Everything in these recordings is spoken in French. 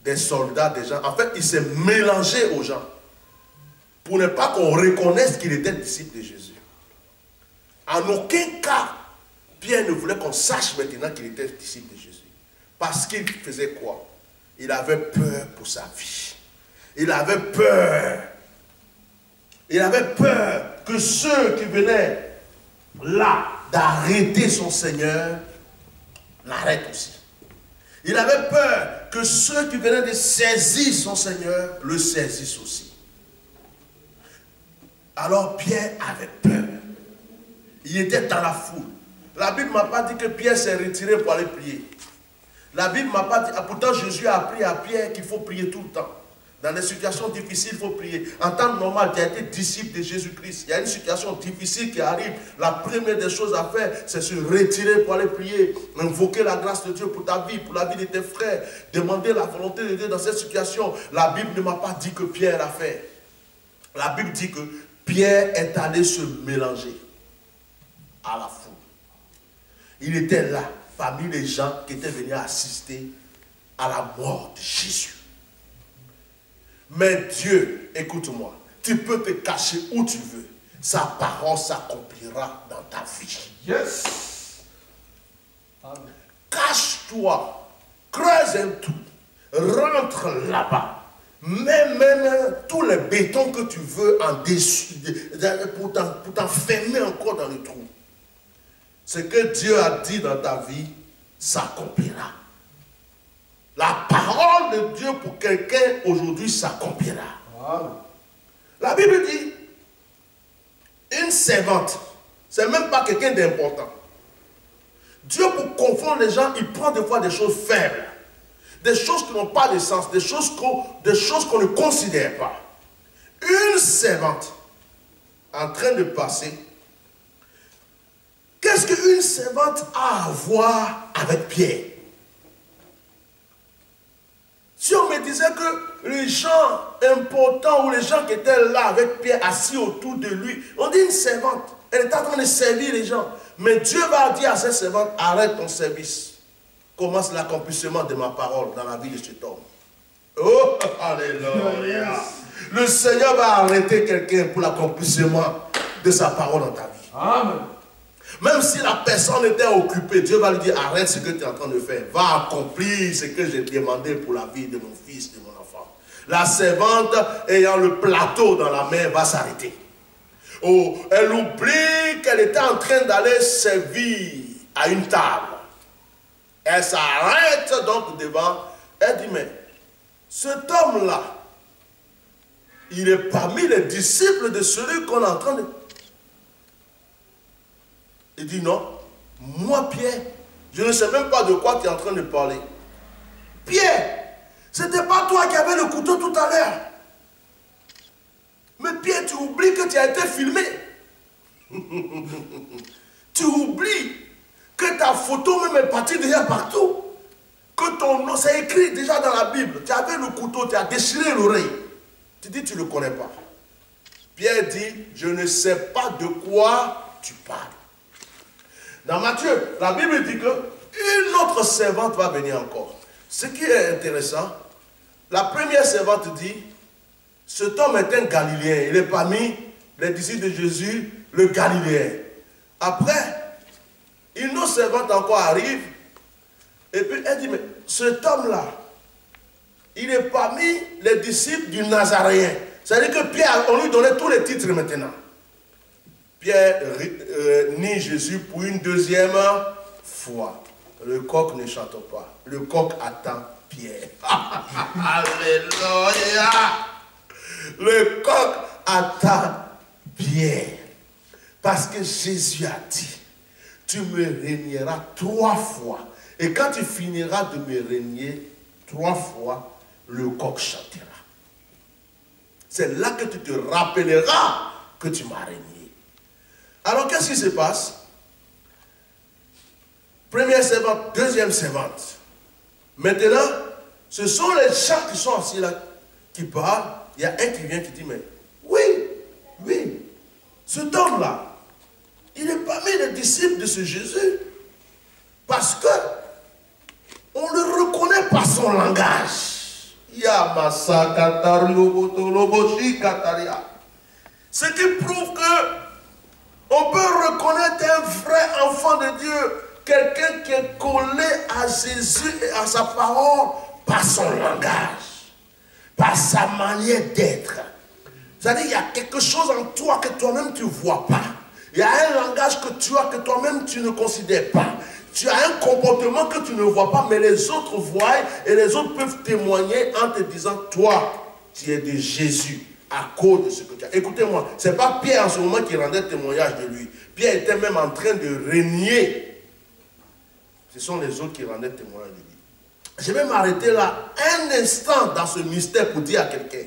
des soldats, des gens. En fait, il s'est mélangé aux gens pour ne pas qu'on reconnaisse qu'il était disciple de Jésus. En aucun cas, Pierre ne voulait qu'on sache maintenant qu'il était disciple de Jésus. Parce qu'il faisait quoi? Il avait peur pour sa vie. Il avait peur. Il avait peur que ceux qui venaient là d'arrêter son Seigneur l'arrêtent aussi. Il avait peur que ceux qui venaient de saisir son Seigneur le saisissent aussi. Alors Pierre avait peur. Il était dans la foule. La Bible ne m'a pas dit que Pierre s'est retiré pour aller prier. La Bible ne m'a pas dit, pourtant Jésus a appris à Pierre qu'il faut prier tout le temps. Dans des situations difficiles, il faut prier. En temps normal, tu as été disciple de Jésus-Christ. Il y a une situation difficile qui arrive. La première des choses à faire, c'est se retirer pour aller prier. Invoquer la grâce de Dieu pour ta vie, pour la vie de tes frères. Demander la volonté de Dieu dans cette situation. La Bible ne m'a pas dit que Pierre l'a fait. La Bible dit que Pierre est allé se mélanger à la foule. Il était là, parmi les gens qui étaient venus assister à la mort de Jésus. Mais Dieu, écoute-moi, tu peux te cacher où tu veux. Sa parole s'accomplira dans ta vie. Yes. Cache-toi, creuse un trou, rentre là-bas. Même tous les bétons que tu veux en dessus, pour t'enfermer encore dans le trou. Ce que Dieu a dit dans ta vie s'accomplira. La parole de Dieu pour quelqu'un aujourd'hui s'accomplira. La Bible dit, une servante, c'est même pas quelqu'un d'important. Dieu, pour confondre les gens, il prend des fois des choses faibles, des choses qui n'ont pas de sens, des choses qu'on ne considère pas. Une servante en train de passer, qu'est-ce qu'une servante a à voir avec Pierre? Si on me disait que les gens importants ou les gens qui étaient là avec Pierre assis autour de lui, on dit une servante, elle est en train de servir les gens. Mais Dieu va dire à cette servante, arrête ton service. Commence l'accomplissement de ma parole dans la vie de cet homme. Oh, alléluia. Le Seigneur va arrêter quelqu'un pour l'accomplissement de sa parole dans ta vie. Amen. Même si la personne était occupée, Dieu va lui dire, arrête ce que tu es en train de faire. Va accomplir ce que j'ai demandé pour la vie de mon fils, de mon enfant. La servante, ayant le plateau dans la main, va s'arrêter. Oh, elle oublie qu'elle était en train d'aller servir à une table. Elle s'arrête donc devant. Elle dit, mais cet homme-là, il est parmi les disciples de celui qu'on est en train de... Il dit non, moi Pierre, je ne sais même pas de quoi tu es en train de parler. Pierre, ce n'était pas toi qui avais le couteau tout à l'heure. Mais Pierre, tu oublies que tu as été filmé. Tu oublies que ta photo même est partie déjà partout. Que ton nom, c'est écrit déjà dans la Bible. Tu avais le couteau, tu as déchiré l'oreille. Tu dis, tu ne le connais pas. Pierre dit, je ne sais pas de quoi tu parles. Dans Matthieu, la Bible dit qu'une autre servante va venir encore. Ce qui est intéressant, la première servante dit, cet homme est un Galiléen. Il est parmi les disciples de Jésus, le Galiléen. Après, une autre servante encore arrive, et puis elle dit, mais cet homme-là, il est parmi les disciples du Nazaréen. C'est-à-dire que Pierre, on lui donnait tous les titres maintenant. Pierre nie Jésus pour une deuxième fois. Le coq ne chante pas. Le coq attend Pierre. Alléluia. Le coq attend Pierre. Parce que Jésus a dit, tu me régneras 3 fois. Et quand tu finiras de me régner 3 fois, le coq chantera. C'est là que tu te rappelleras que tu m'as régné. Alors, qu'est-ce qui se passe? Première servante, deuxième servante. Maintenant, ce sont les gens qui sont assis là, qui parlent. Il y a un qui vient qui dit, mais oui, cet homme-là, il est parmi les disciples de ce Jésus. Parce que on le reconnaît par son langage. Ce qui prouve que on peut reconnaître un vrai enfant de Dieu, quelqu'un qui est collé à Jésus et à sa parole par son langage, par sa manière d'être. C'est-à-dire, il y a quelque chose en toi que toi-même tu ne vois pas. Il y a un langage que tu as que toi-même tu ne considères pas. Tu as un comportement que tu ne vois pas, mais les autres voient et les autres peuvent témoigner en te disant, toi, tu es de Jésus à cause de ce que tu as. Écoutez-moi, ce n'est pas Pierre en ce moment qui rendait témoignage de lui. Pierre était même en train de régner. Ce sont les autres qui rendaient témoignage de lui. Je vais m'arrêter là un instant dans ce mystère pour dire à quelqu'un.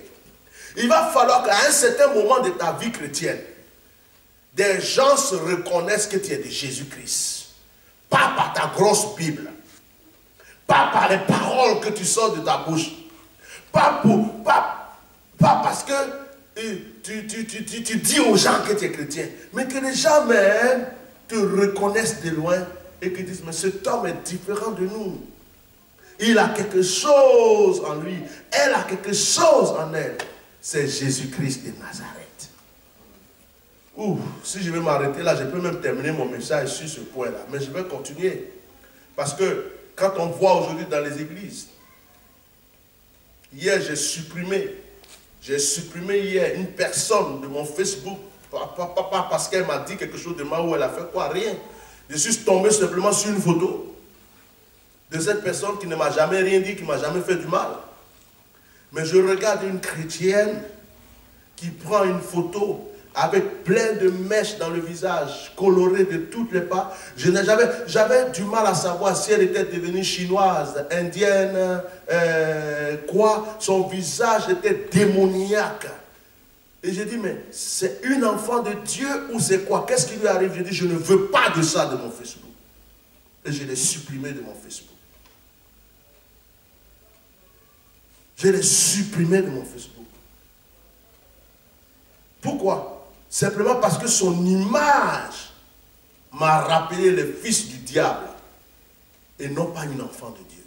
Il va falloir qu'à un certain moment de ta vie chrétienne, des gens se reconnaissent que tu es de Jésus-Christ. Pas par ta grosse Bible. Pas par les paroles que tu sors de ta bouche. Pas parce que tu dis aux gens que tu es chrétien. Mais que les gens même te reconnaissent de loin et qu'ils disent, mais cet homme est différent de nous. Il a quelque chose en lui. Elle a quelque chose en elle. C'est Jésus-Christ de Nazareth. Ouh, si je vais m'arrêter là, je peux même terminer mon message sur ce point-là. Mais je vais continuer. Parce que quand on voit aujourd'hui dans les églises, hier j'ai supprimé hier une personne de mon Facebook, pas parce qu'elle m'a dit quelque chose de mal ou elle a fait quoi, rien. Je suis tombé simplement sur une photo de cette personne qui ne m'a jamais rien dit, qui ne m'a jamais fait du mal. Mais je regarde une chrétienne qui prend une photo avec plein de mèches dans le visage, colorées de toutes les parts. J'avais du mal à savoir si elle était devenue chinoise, indienne, quoi. Son visage était démoniaque. Et j'ai dit, mais c'est une enfant de Dieu ou c'est quoi? Qu'est-ce qui lui arrive? J'ai dit, je ne veux pas de ça de mon Facebook. Et je l'ai supprimé de mon Facebook. Je l'ai supprimé de mon Facebook. Pourquoi? Simplement parce que son image m'a rappelé le fils du diable et non pas une enfant de Dieu.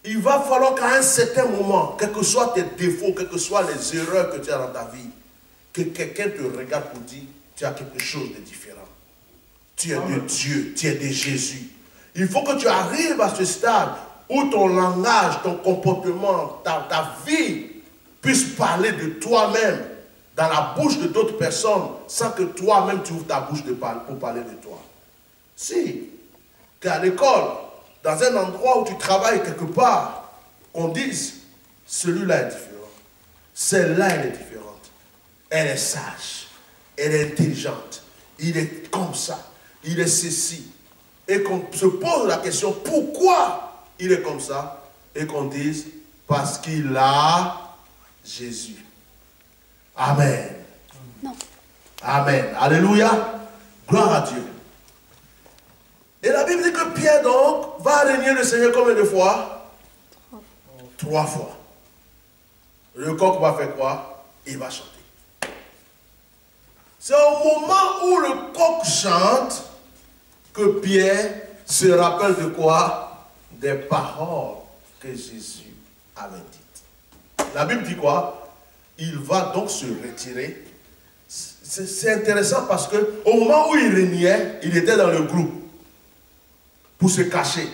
Il va falloir qu'à un certain moment, quels que soient tes défauts, quelles que soient les erreurs que tu as dans ta vie, que quelqu'un te regarde pour dire, tu as quelque chose de différent. Tu es de Dieu, tu es de Jésus. Il faut que tu arrives à ce stade où ton langage, ton comportement, ta vie puisse parler de toi-même dans la bouche de d'autres personnes sans que toi-même tu ouvres ta bouche pour parler de toi. Si tu es à l'école, dans un endroit où tu travailles quelque part, on dise, celui-là est différent. Celle-là, elle est différente. Elle est sage. Elle est intelligente. Il est comme ça. Il est ceci. Et qu'on se pose la question, pourquoi il est comme ça? Et qu'on dise, parce qu'il a Jésus. Amen. Non. Amen. Alléluia. Gloire à Dieu. Et la Bible dit que Pierre, donc, va régner le Seigneur combien de fois? 3 fois. Le coq va faire quoi? Il va chanter. C'est au moment où le coq chante que Pierre se rappelle de quoi? Des paroles que Jésus avait dites. La Bible dit quoi? Il va donc se retirer. C'est intéressant parce qu'au moment où il régnait, il était dans le groupe pour se cacher.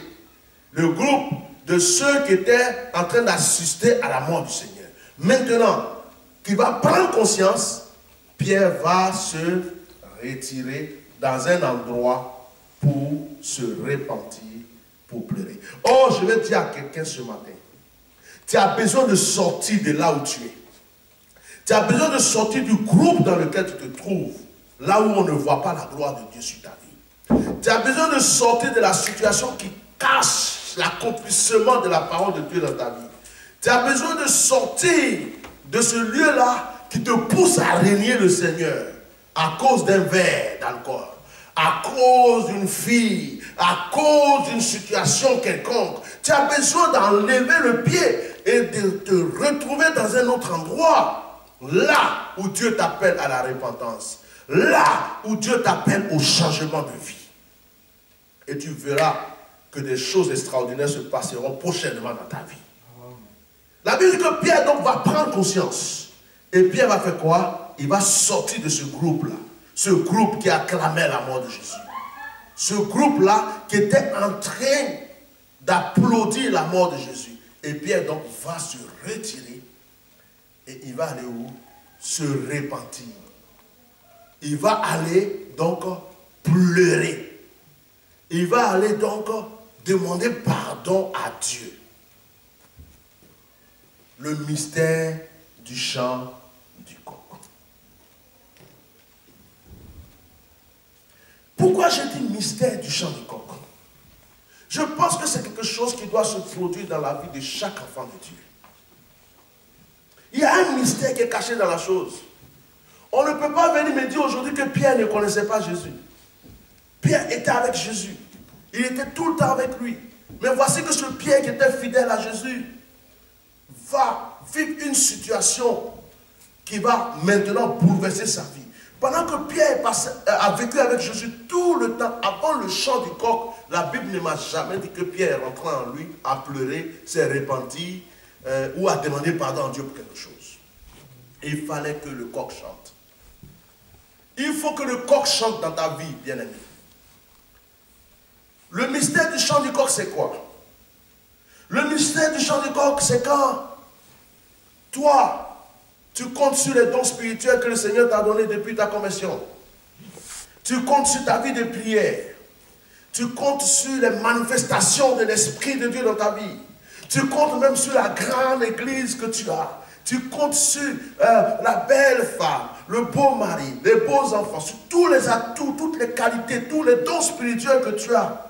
Le groupe de ceux qui étaient en train d'assister à la mort du Seigneur. Maintenant, qu'il va prendre conscience, Pierre va se retirer dans un endroit pour se repentir, pour pleurer. Oh, je vais dire à quelqu'un ce matin, tu as besoin de sortir de là où tu es. Tu as besoin de sortir du groupe dans lequel tu te trouves, là où on ne voit pas la gloire de Dieu sur ta vie. Tu as besoin de sortir de la situation qui cache l'accomplissement de la parole de Dieu dans ta vie. Tu as besoin de sortir de ce lieu-là qui te pousse à régner le Seigneur à cause d'un verre d'alcool, à cause d'une fille, à cause d'une situation quelconque. Tu as besoin d'enlever le pied et de te retrouver dans un autre endroit. Là où Dieu t'appelle à la repentance. Là où Dieu t'appelle au changement de vie. Et tu verras que des choses extraordinaires se passeront prochainement dans ta vie. Bible dit que Pierre donc va prendre conscience. Et Pierre va faire quoi? Il va sortir de ce groupe-là. Ce groupe qui acclamait la mort de Jésus. Ce groupe-là qui était en train d'applaudir la mort de Jésus. Et Pierre donc va se retirer. Et il va aller où? Se repentir. Il va aller donc pleurer. Il va aller donc demander pardon à Dieu. Le mystère du chant du coq. Pourquoi j'ai dit mystère du chant du coq? Je pense que c'est quelque chose qui doit se produire dans la vie de chaque enfant de Dieu. Il y a un mystère qui est caché dans la chose. On ne peut pas venir me dire aujourd'hui que Pierre ne connaissait pas Jésus. Pierre était avec Jésus. Il était tout le temps avec lui. Mais voici que ce Pierre qui était fidèle à Jésus va vivre une situation qui va maintenant bouleverser sa vie. Pendant que Pierre a vécu avec Jésus tout le temps, avant le chant du coq, la Bible ne m'a jamais dit que Pierre est rentré en lui, a pleuré, s'est repenti ou a demandé pardon à Dieu pour quelque chose. Il fallait que le coq chante. Il faut que le coq chante dans ta vie, bien-aimé. Le mystère du chant du coq, c'est quoi? Le mystère du chant du coq, c'est quand toi, tu comptes sur les dons spirituels que le Seigneur t'a donnés depuis ta conversion. Tu comptes sur ta vie de prière. Tu comptes sur les manifestations de l'Esprit de Dieu dans ta vie. Tu comptes même sur la grande église que tu as. Tu comptes sur la belle femme, le beau mari, les beaux enfants, sur tous les atouts, toutes les qualités, tous les dons spirituels que tu as.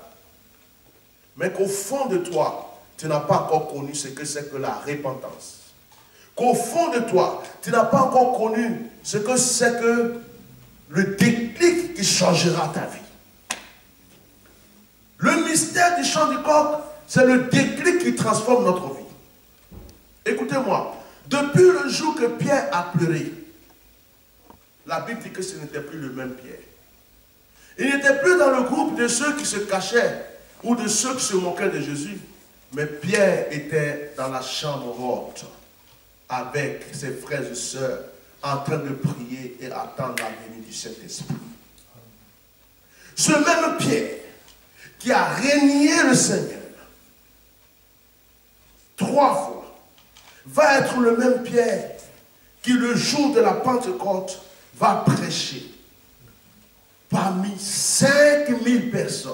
Mais qu'au fond de toi, tu n'as pas encore connu ce que c'est que la repentance. Qu'au fond de toi, tu n'as pas encore connu ce que c'est que le déclic qui changera ta vie. Le mystère du chant du coq, c'est le déclic qui transforme notre vie. Écoutez-moi, depuis le jour que Pierre a pleuré, la Bible dit que ce n'était plus le même Pierre. Il n'était plus dans le groupe de ceux qui se cachaient ou de ceux qui se moquaient de Jésus. Mais Pierre était dans la chambre haute avec ses frères et sœurs en train de prier et attendre la venue du Saint-Esprit. Ce même Pierre qui a régné le Seigneur 3 fois va être le même Pierre qui le jour de la Pentecôte va prêcher parmi 5000 personnes.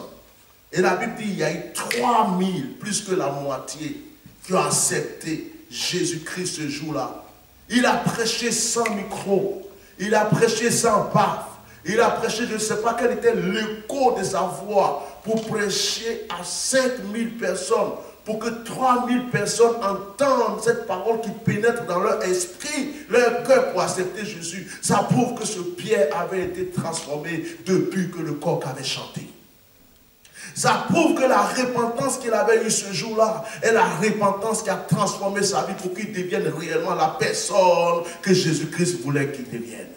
Et la Bible dit qu'il y a eu 3000, plus que la moitié, qui ont accepté Jésus-Christ ce jour-là. Il a prêché sans micro, il a prêché sans paf, il a prêché, je ne sais pas quel était l'écho de sa voix, pour prêcher à 5000 personnes, pour que 3000 personnes entendent cette parole qui pénètre dans leur esprit, leur cœur pour accepter Jésus. Ça prouve que ce Pierre avait été transformé depuis que le coq avait chanté. Ça prouve que la repentance qu'il avait eue ce jour-là est la repentance qui a transformé sa vie pour qu'il devienne réellement la personne que Jésus-Christ voulait qu'il devienne.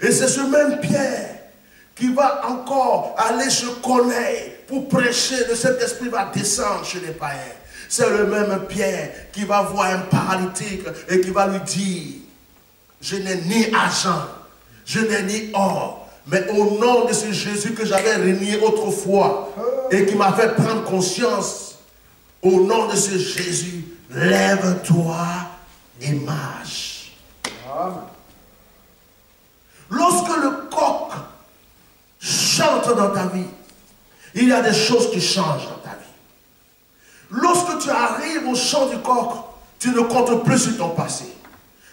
Et c'est ce même Pierre qui va encore aller se connaître pour prêcher, de cet esprit va descendre chez les païens. C'est le même Pierre qui va voir un paralytique et qui va lui dire: je n'ai ni argent, je n'ai ni or, mais au nom de ce Jésus que j'avais renié autrefois et qui m'a fait prendre conscience, au nom de ce Jésus, lève-toi et marche. Amen. Lorsque le coq chante dans ta vie, il y a des choses qui changent dans ta vie. Lorsque tu arrives au chant du coq, tu ne comptes plus sur ton passé.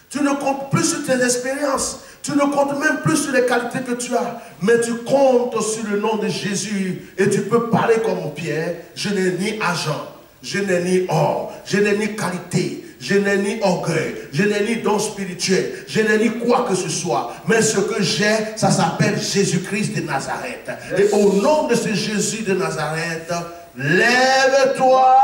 Tu ne comptes plus sur tes expériences. Tu ne comptes même plus sur les qualités que tu as. Mais tu comptes sur le nom de Jésus. Et tu peux parler comme Pierre. Je n'ai ni argent. Je n'ai ni or. Je n'ai ni qualité. Je n'ai ni orgueil. Je n'ai ni don spirituel. Je n'ai ni quoi que ce soit. Mais ce que j'ai, ça s'appelle Jésus-Christ de Nazareth. Et au nom de ce Jésus de Nazareth, lève-toi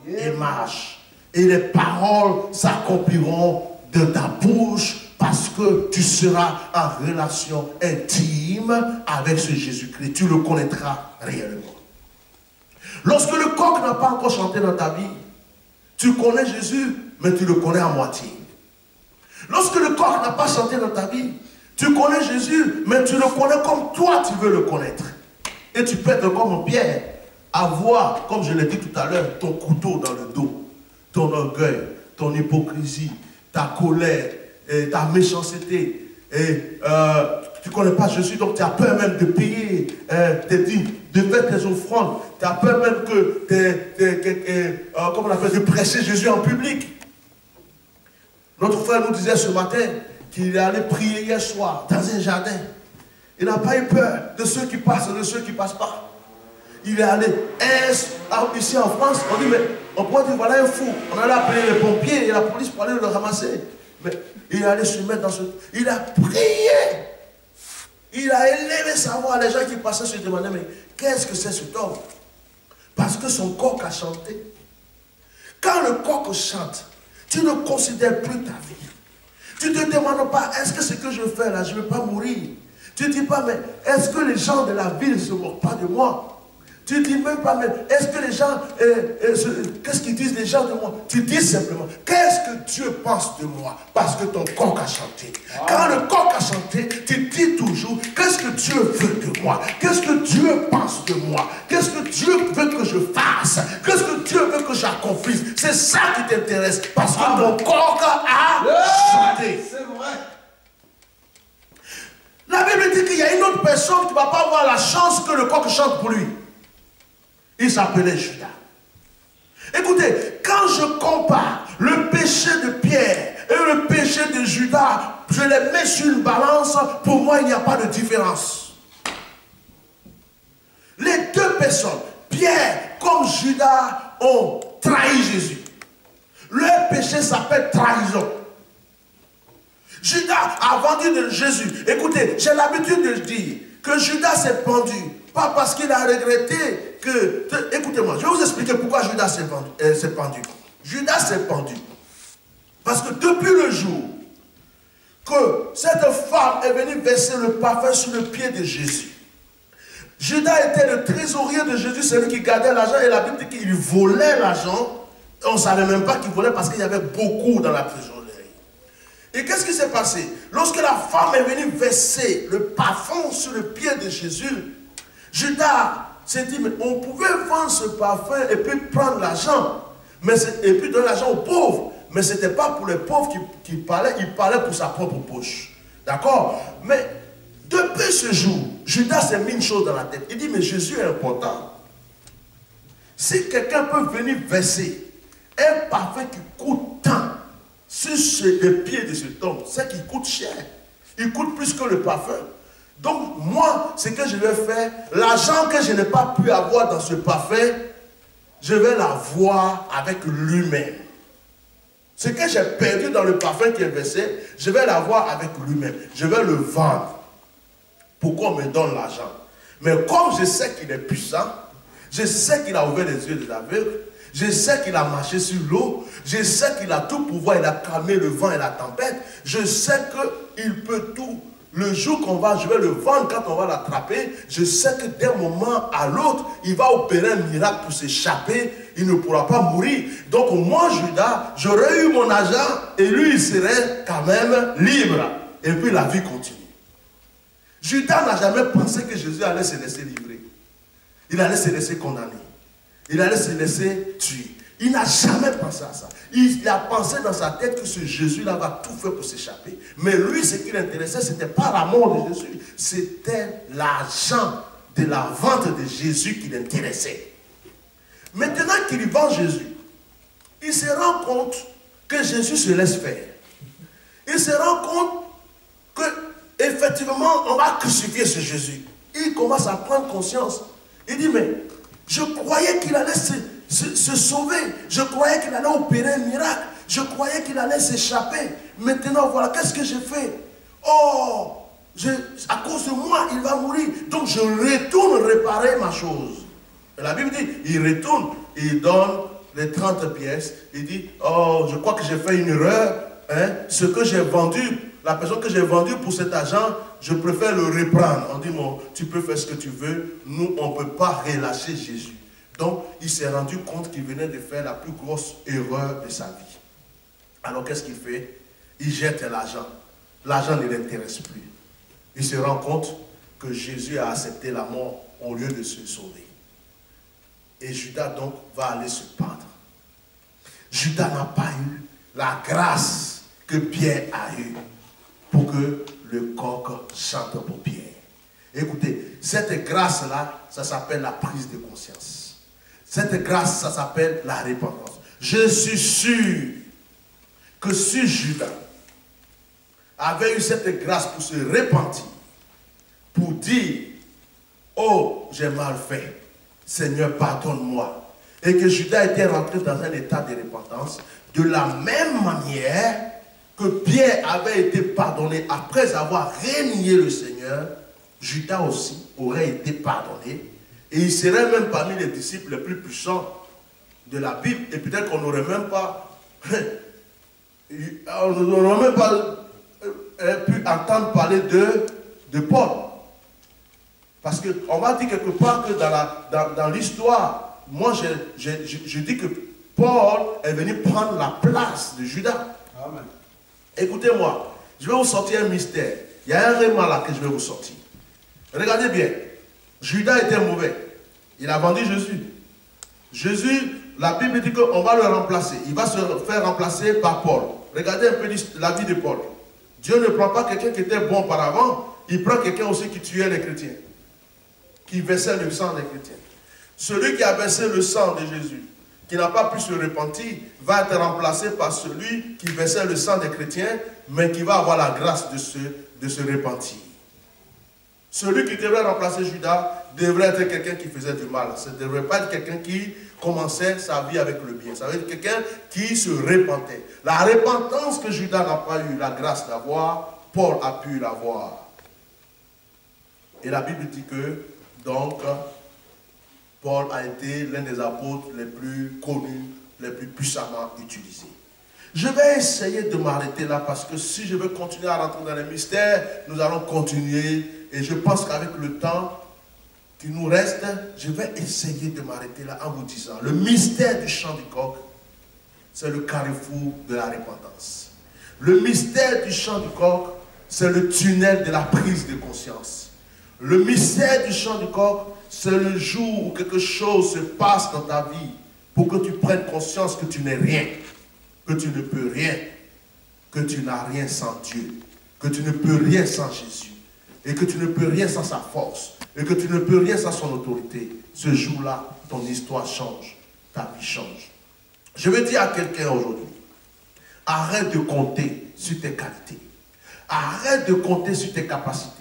et marche. Et les paroles s'accompliront de ta bouche parce que tu seras en relation intime avec ce Jésus-Christ. Tu le connaîtras réellement. Lorsque le coq n'a pas encore chanté dans ta vie, tu connais Jésus, mais tu le connais à moitié. Lorsque le coq n'a pas chanté dans ta vie, tu connais Jésus, mais tu le connais comme toi tu veux le connaître. Et tu peux être comme Pierre, avoir, comme je l'ai dit tout à l'heure, ton couteau dans le dos, ton orgueil, ton hypocrisie, ta colère, et ta méchanceté. Et tu ne connais pas Jésus, donc tu as peur même de payer tes dîmes, de faire tes offrandes. Tu as peur même comment on appelle, de prêcher Jésus en public. Notre frère nous disait ce matin qu'il est allé prier hier soir dans un jardin. Il n'a pas eu peur de ceux qui passent et de ceux qui ne passent pas. Il est allé ici en France, on dit mais on pourrait dire voilà un fou. On allait appeler les pompiers et la police pour aller le ramasser. Mais il est allé se mettre dans ce... Il a prié. Il a élevé sa voix. Les gens qui passaient se demandaient mais qu'est-ce que c'est cet homme? Parce que son coq a chanté. Quand le coq chante, tu ne considères plus ta vie. Tu ne te demandes pas, est-ce que ce que je fais là, je ne vais pas mourir? Tu ne dis pas, mais est-ce que les gens de la ville ne se moquent pas de moi? Tu ne dis même pas, mais est-ce que les gens, qu'est-ce qu'ils disent les gens de moi? Tu dis simplement, qu'est-ce que Dieu pense de moi? Parce que ton coq a chanté. Quand le coq a chanté, tu dis toujours, qu'est-ce que Dieu veut de moi? Qu'est-ce que Dieu pense de moi? Qu'est-ce que Dieu veut que je fasse? Qu'est-ce que Dieu veut que j'accomplisse? C'est ça qui t'intéresse, parce que ton coq a chanté. C'est vrai. La Bible dit qu'il y a une autre personne qui ne va pas avoir la chance que le coq chante pour lui. Il s'appelait Judas. Écoutez, quand je compare le péché de Pierre et le péché de Judas, je les mets sur une balance, pour moi il n'y a pas de différence. Les deux personnes, Pierre comme Judas, ont trahi Jésus. Leur péché s'appelle trahison. Judas a vendu de Jésus. Écoutez, j'ai l'habitude de dire que Judas s'est pendu. Pas parce qu'il a regretté que... Écoutez-moi, je vais vous expliquer pourquoi Judas s'est pendu. Judas s'est pendu. Parce que depuis le jour que cette femme est venue verser le parfum sur le pied de Jésus, Judas était le trésorier de Jésus, celui qui gardait l'argent, et la Bible dit qu'il volait l'argent. On ne savait même pas qu'il volait parce qu'il y avait beaucoup dans la trésorerie. Et qu'est-ce qui s'est passé? Lorsque la femme est venue verser le parfum sur le pied de Jésus, Judas s'est dit, mais on pouvait vendre ce parfum et puis prendre l'argent, et puis donner l'argent aux pauvres. Mais ce n'était pas pour les pauvres qu'il parlait, il parlait pour sa propre poche. D'accord? Mais depuis ce jour, Judas s'est mis une chose dans la tête. Il dit, mais Jésus est important. Si quelqu'un peut venir verser un parfum qui coûte tant sur les pieds de cet homme, c'est qu'il coûte cher. Il coûte plus que le parfum. Donc, moi, ce que je vais faire, l'argent que je n'ai pas pu avoir dans ce parfum, je vais l'avoir avec lui-même. Ce que j'ai perdu dans le parfum qui est versé, je vais l'avoir avec lui-même. Je vais le vendre. Pourquoi on me donne l'argent? Mais comme je sais qu'il est puissant, je sais qu'il a ouvert les yeux des aveugles, je sais qu'il a marché sur l'eau, je sais qu'il a tout pouvoir, il a calmé le vent et la tempête, je sais qu'il peut tout. Le jour je vais le vendre, quand on va l'attraper, je sais que d'un moment à l'autre, il va opérer un miracle pour s'échapper, il ne pourra pas mourir. Donc moi, Judas, j'aurais eu mon argent et lui, il serait quand même libre. Et puis la vie continue. Judas n'a jamais pensé que Jésus allait se laisser livrer. Il allait se laisser condamner. Il allait se laisser tuer. Il n'a jamais pensé à ça. Il a pensé dans sa tête que ce Jésus-là va tout faire pour s'échapper. Mais lui, ce qui l'intéressait, ce n'était pas la mort de Jésus. C'était l'argent de la vente de Jésus qui l'intéressait. Maintenant qu'il vend Jésus, il se rend compte que Jésus se laisse faire. Il se rend compte que effectivement, on va crucifier ce Jésus. Il commence à prendre conscience. Il dit, mais je croyais qu'il allait se sauver. Je croyais qu'il allait opérer un miracle. Je croyais qu'il allait s'échapper. Maintenant, voilà, qu'est-ce que j'ai fait? Oh, à cause de moi, il va mourir. Donc, je retourne réparer ma chose. Et la Bible dit, il retourne, il donne les 30 pièces. Il dit, oh, je crois que j'ai fait une erreur. Hein? Ce que j'ai vendu, la personne que j'ai vendue pour cet argent, je préfère le reprendre. On dit, bon, tu peux faire ce que tu veux. Nous, on ne peut pas relâcher Jésus. Donc, il s'est rendu compte qu'il venait de faire la plus grosse erreur de sa vie. Alors qu'est-ce qu'il fait? Il jette l'argent. L'argent ne l'intéresse plus. Il se rend compte que Jésus a accepté la mort au lieu de se sauver. Et Judas donc va aller se pendre. Judas n'a pas eu la grâce que Pierre a eue pour que le coq chante pour Pierre. Écoutez, cette grâce-là, ça s'appelle la prise de conscience. Cette grâce, ça s'appelle la repentance. Je suis sûr que si Judas avait eu cette grâce pour se repentir, pour dire, oh, j'ai mal fait, Seigneur, pardonne-moi, et que Judas était rentré dans un état de repentance, de la même manière que Pierre avait été pardonné après avoir renié le Seigneur, Judas aussi aurait été pardonné, et il serait même parmi les disciples les plus puissants de la Bible, et peut-être qu'on n'aurait même pas pu entendre parler de Paul. Parce qu'on va dire quelque part que dans l'histoire, moi je dis que Paul est venu prendre la place de Judas. Amen. Écoutez-moi, je vais vous sortir un mystère. Il y a un réma là que je vais vous sortir. Regardez bien, Judas était mauvais. Il a vendu Jésus. Jésus, la Bible dit qu'on va le remplacer. Il va se faire remplacer par Paul. Regardez un peu la vie de Paul. Dieu ne prend pas quelqu'un qui était bon auparavant, il prend quelqu'un aussi qui tuait les chrétiens, qui versait le sang des chrétiens. Celui qui a versé le sang de Jésus, qui n'a pas pu se repentir, va être remplacé par celui qui versait le sang des chrétiens, mais qui va avoir la grâce de se repentir. Celui qui devrait remplacer Judas devrait être quelqu'un qui faisait du mal. Ce ne devrait pas être quelqu'un qui commençait sa vie avec le bien. Ça veut dire quelqu'un qui se repentait. La repentance que Judas n'a pas eu la grâce d'avoir, Paul a pu l'avoir. Et la Bible dit que, donc, Paul a été l'un des apôtres les plus connus, les plus puissamment utilisés. Je vais essayer de m'arrêter là parce que si je veux continuer à rentrer dans les mystères, nous allons continuer. Et je pense qu'avec le temps qui nous reste, je vais essayer de m'arrêter là en vous disant, le mystère du chant du coq, c'est le carrefour de la repentance. Le mystère du chant du coq, c'est le tunnel de la prise de conscience. Le mystère du chant du coq, c'est le jour où quelque chose se passe dans ta vie pour que tu prennes conscience que tu n'es rien, que tu ne peux rien, que tu n'as rien sans Dieu, que tu ne peux rien sans Jésus, et que tu ne peux rien sans sa force, et que tu ne peux rien sans son autorité. Ce jour-là, ton histoire change, ta vie change. Je veux dire à quelqu'un aujourd'hui, arrête de compter sur tes qualités, arrête de compter sur tes capacités.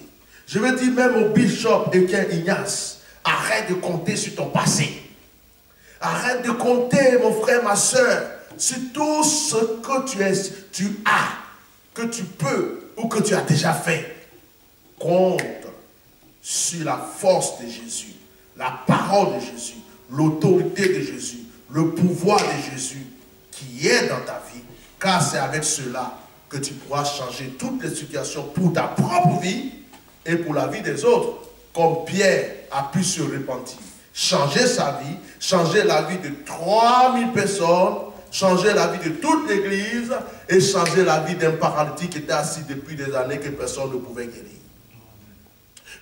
Je veux dire même au bishop Etienne Ignace, arrête de compter sur ton passé. Arrête de compter, mon frère, ma soeur, sur tout ce que tu as, que tu peux ou que tu as déjà fait. Compte sur la force de Jésus, la parole de Jésus, l'autorité de Jésus, le pouvoir de Jésus qui est dans ta vie, car c'est avec cela que tu pourras changer toutes les situations pour ta propre vie et pour la vie des autres, comme Pierre a pu se repentir, changer sa vie, changer la vie de 3000 personnes, changer la vie de toute l'église et changer la vie d'un paralytique qui était assis depuis des années que personne ne pouvait guérir.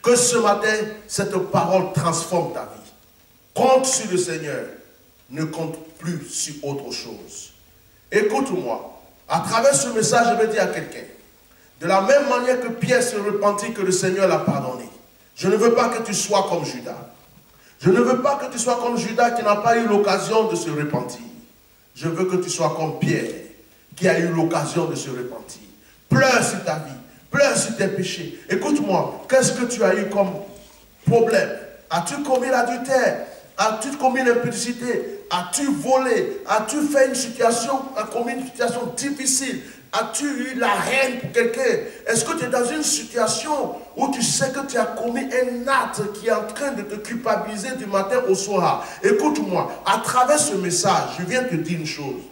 Que ce matin, cette parole transforme ta vie. Compte sur le Seigneur, ne compte plus sur autre chose. Écoute-moi, à travers ce message, je vais dire à quelqu'un, de la même manière que Pierre se repentit, que le Seigneur l'a pardonné. Je ne veux pas que tu sois comme Judas. Je ne veux pas que tu sois comme Judas qui n'a pas eu l'occasion de se repentir. Je veux que tu sois comme Pierre qui a eu l'occasion de se repentir. Pleure sur ta vie. Pleure sur tes péchés. Écoute-moi, qu'est-ce que tu as eu comme problème? As-tu commis l'adultère? As-tu commis l'impudicité? As-tu volé? As-tu fait commis une situation difficile? As-tu eu la haine pour quelqu'un? Est-ce que tu es dans une situation où tu sais que tu as commis un acte qui est en train de te culpabiliser du matin au soir? Écoute-moi, à travers ce message, je viens te dire une chose.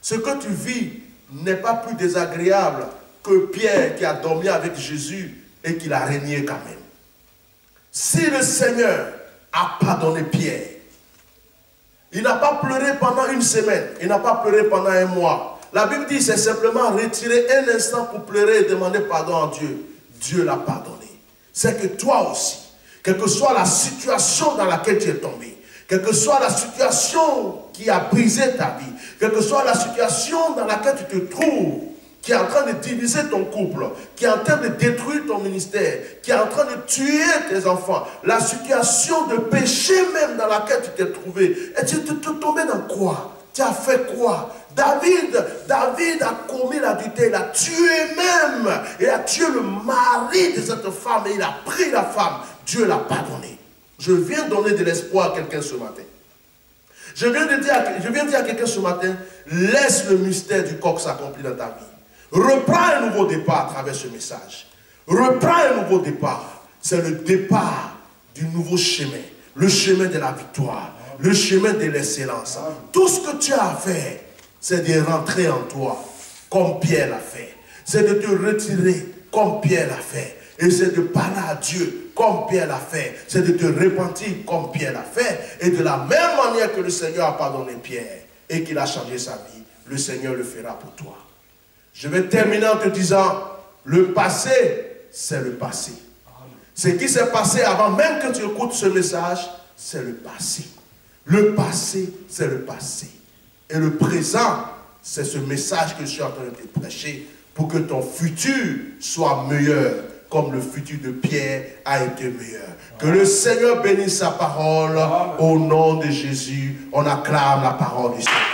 Ce que tu vis n'est pas plus désagréable que Pierre qui a dormi avec Jésus et qui l'a régné quand même. Si le Seigneur a pardonné Pierre, il n'a pas pleuré pendant une semaine, il n'a pas pleuré pendant un mois, La Bible dit, c'est simplement retirer un instant pour pleurer et demander pardon à Dieu. Dieu l'a pardonné. C'est que toi aussi, quelle que soit la situation dans laquelle tu es tombé, quelle que soit la situation qui a brisé ta vie, quelle que soit la situation dans laquelle tu te trouves, qui est en train de diviser ton couple, qui est en train de détruire ton ministère, qui est en train de tuer tes enfants, la situation de péché même dans laquelle tu t'es trouvé, et tu es tombé dans quoi? Tu as fait quoi? David a commis l'adultère, il a tué même, il a tué le mari de cette femme et il a pris la femme. Dieu l'a pardonné. Je viens donner de l'espoir à quelqu'un ce matin. Je viens dire à quelqu'un ce matin, laisse le mystère du coq s'accomplir dans ta vie. Reprends un nouveau départ à travers ce message. Reprends un nouveau départ. C'est le départ du nouveau chemin. Le chemin de la victoire. Le chemin de l'excellence. Tout ce que tu as à faire, c'est de rentrer en toi comme Pierre l'a fait. C'est de te retirer comme Pierre l'a fait. Et c'est de parler à Dieu comme Pierre l'a fait. C'est de te repentir comme Pierre l'a fait. Et de la même manière que le Seigneur a pardonné Pierre et qu'il a changé sa vie, le Seigneur le fera pour toi. Je vais terminer en te disant, le passé, c'est le passé. Ce qui s'est passé avant même que tu écoutes ce message, c'est le passé. Le passé, c'est le passé. Et le présent, c'est ce message que je suis en train de te prêcher pour que ton futur soit meilleur, comme le futur de Pierre a été meilleur. Que le Seigneur bénisse sa parole. Au nom de Jésus, on acclame la parole du Seigneur.